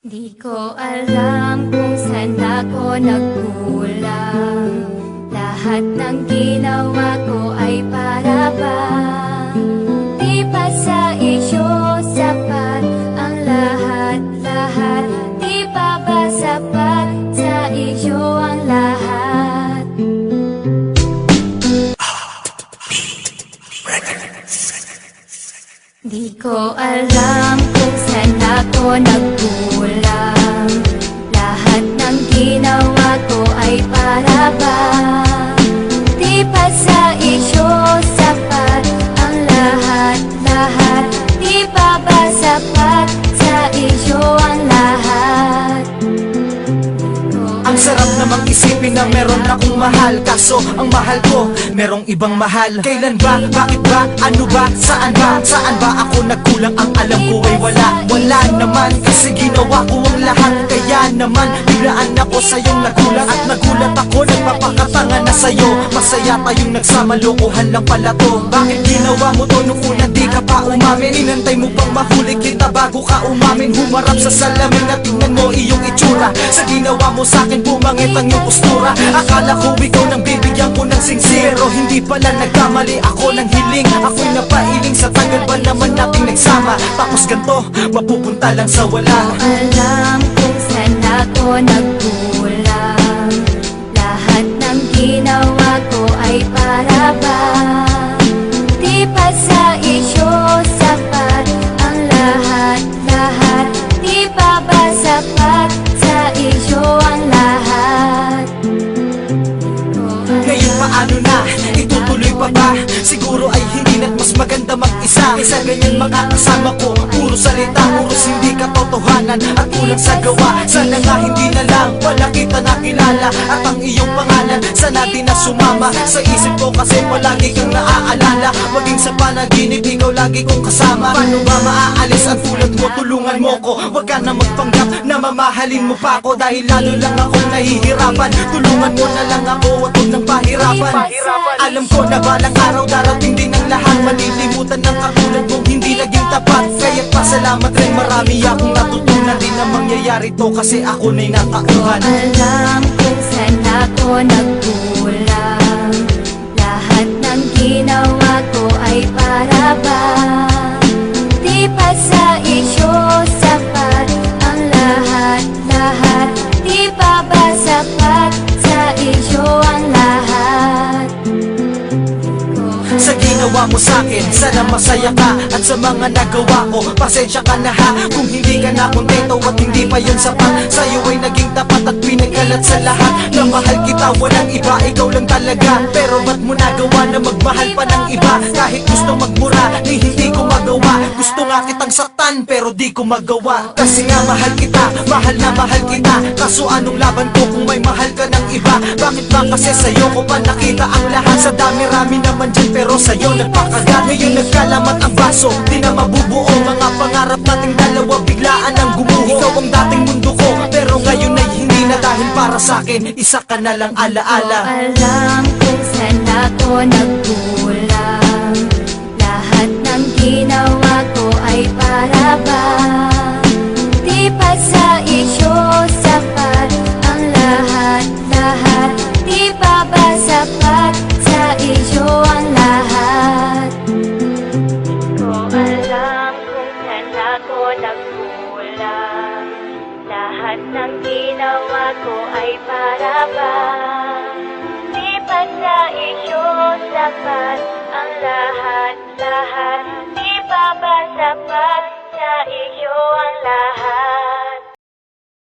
Di ko alam kung saan ako nagkulang. Lahat ng ginawa ko ay para bang di pa sa iyo sapat ang lahat-lahat. Di pa ba sapat sa iyo ang lahat? Di ko alam kung saan ako nagkulang. Lahat ng ginawa ko ay para bang di pa sa iyo sapat ang lahat-lahat. Di pa ba sapat sa iyo ang lahat? Ang sarap namang isipin na meron akong mahal, kaso ang mahal ko merong ibang mahal. Kailan ba? Bakit ba? Ano ba? Saan ba? Saan ba ako nagkulang? Ang alam ko ay wala naman, kasi ginawa ko ang lahat. Kaya naman biglaan ako sa'yong nagulat. At nagulat ako, nagpapakatanga na sa'yo. Masaya tayong nagsama, lokohan lang pala to. Bakit ginawa mo to nung una di ka pa umamin? Inantay mo pang mahuli kita bago ka umamin. Humarap sa salamin at tingnan mo iyong itsura. Sa ginawa mo sa'kin bumangit ang iyong postura. Akala ko ikaw nang bibigyan ko ng sincero. Hindi pala nagkamali ako ng hiling. Ako'y napailing sa tagal ba naman nating nagsama. Tapos ganto, mapupunta lang sa wala. Alam kung saan ako nagkulang. Lahat ng ginawa ko ay para bang di pa sa iyo sapat ang lahat-lahat. Di pa ba sapat sa iyo ang lahat? Ngayon paano na? Itutuloy pa ba? Siguro ay hindi na't mas maganda mag-isa kaysa ganyan makakasama ko. Puro salita, puros hindi katotohanan at kulang sa gawa. Sana nga hindi na lang wala kita nakilala. At ang iyong pangalan sana di na sumama sa isip ko, kasi palagi kang naaalala. Maging sa panaginip ikaw lagi kong kasama. Paano ba maaalis ang tulad mo? Tulungan mo ko. Huwag ka na magpanggap na mamahalin mo pa ako, dahil lalo lang akong nahihirapan. Tulungan mo na lang ako at huwag nang pahirapan. Alam ko na balang araw darating din ang lahat. Malilimutan ng katulad mong hindi naging tapat. Kaya't pasalamat rin, marami akong natutunan. Di na mangyayari to kasi ako na'y natauhan. Alam kung saan ako nagkulang. Lahat ng ginawa ko ay para bang di pa sa iyo sapat ang lahat-lahat. Di pa ba sapat sa iyo ang lahat? Sa ginawa mo sa'kin, sana masaya ka. At sa mga nagawa ko, pasensya ka na ha. Kung hindi ka na kontento at hindi pa yun sapat, sa'yo ay naging tapat at pinagalat sa lahat. Na mahal kita, walang iba, ikaw lang talaga. Pero ba't mo nagawa na magmahal pa ng iba? Kahit gusto magmura, ni hindi ko magawa. Gusto nga kitang saktan, pero di ko magawa. Kasi nga mahal kita, mahal na mahal kita. Kaso anong laban ko kung may mahal ka ng iba? Bakit ba kasi sa'yo ko pa nakita ang lahat? Sa dami-rami naman dyan, pero sa'yo nagpakagat. Ngayon nagkalamat ang baso, di na mabubuo. Mga pangarap nating dalawa biglaan ang gumuho. Ikaw ang dating mundo ko, pero ngayon ay hindi na. Dahil para sa'kin, isa ka na lang alaala. Alam kung saan ako nagkulang. Lahat ng ginawa ko ay para bang di pa sa iyo sapat ang lahat-lahat. Di pa ba sapat sa iyo ang lahat? Ko alam kung saan ako nagkulang. Lahat ng ginawa ko ay para bang di pa sa iyo sapat ang lahat-lahat. Di pa ba sapat sa iyo ang lahat?